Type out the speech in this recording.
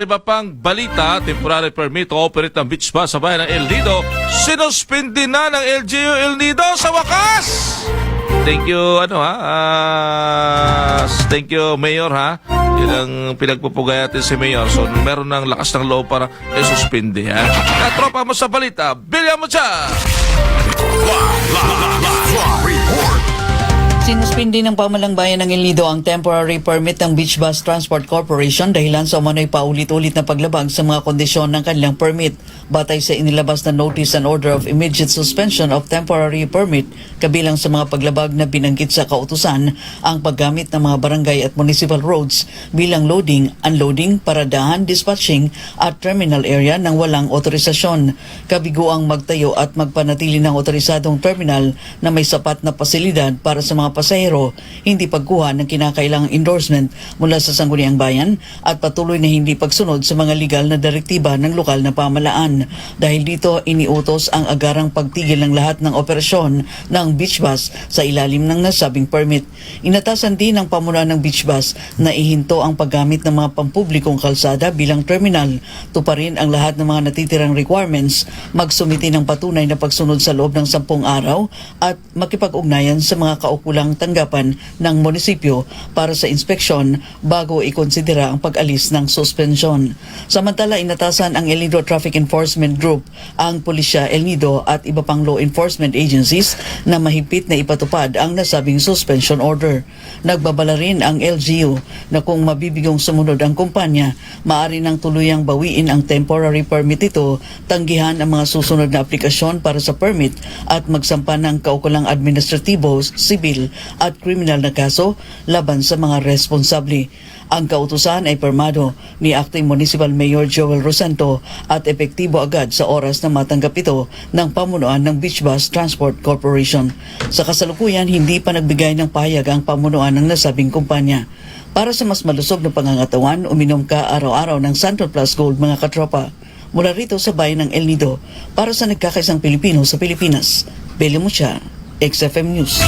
Iba pang balita, temporary permit to operate ng beach bus sa bayan ng El Nido, sinuspindi na ng LGU El Nido sa wakas! Thank you, thank you, Mayor, ha? Yan ang pinagpupugay natin si Mayor. So, meron ng lakas ng loob para isuspindi, ha? Katropa mo sa balita, bilyan mo siya! Sinuspindi ng pamalang bayan ng El Nido ang temporary permit ng Beach Bus Transport Corporation dahilan sa umano'y paulit-ulit na paglabag sa mga kondisyon ng kanilang permit. Batay sa inilabas na Notice and Order of Immediate Suspension of Temporary Permit, kabilang sa mga paglabag na binanggit sa kautusan ang paggamit ng mga barangay at municipal roads bilang loading, unloading, paradahan, dispatching at terminal area ng walang otorisasyon. Kabiguang magtayo at magpanatili ng otorisadong terminal na may sapat na pasilidad para sa mga pasahero, hindi pagkuha ng kinakailangang endorsement mula sa sangguniang bayan at patuloy na hindi pagsunod sa mga legal na direktiba ng lokal na pamalaan. Dahil dito, iniutos ang agarang pagtigil ng lahat ng operasyon ng beach bus sa ilalim ng nasabing permit. Inatasan din ng pamunuan ng beach bus na ihinto ang paggamit ng mga pampublikong kalsada bilang terminal. Tuparin ang lahat ng mga natitirang requirements, magsumiti ng patunay na pagsunod sa loob ng 10 araw at makipag-ugnayan sa mga kaukulang tanggapan ng munisipyo para sa inspeksyon bago ikonsidera ang pag-alis ng suspensyon. Samantala, inatasan ang El Nido Traffic Enforcement Group, ang Pulisya El Nido at iba pang law enforcement agencies na mahigpit na ipatupad ang nasabing suspension order. Nagbabala rin ang LGU na kung mabibigong sumunod ang kumpanya, maaari nang tuluyang bawiin ang temporary permit ito, tanggihan ang mga susunod na aplikasyon para sa permit at magsampa ng kaukulang administratibo, sibil at kriminal na kaso laban sa mga responsable. Ang kautusan ay permado ni Acting Municipal Mayor Joel Rosanto at epektibo agad sa oras na matanggap ito ng pamunuan ng Beach Bus Transport Corporation. Sa kasalukuyan, hindi pa nagbigay ng pahayag ang pamunuan ng nasabing kumpanya. Para sa mas malusog na pangangatawan, uminom ka araw-araw ng Santon Plus Gold, mga katropa. Mula rito sa bayan ng El Nido, para sa nagkakaisang Pilipino sa Pilipinas, Beli Mucha, XFM News.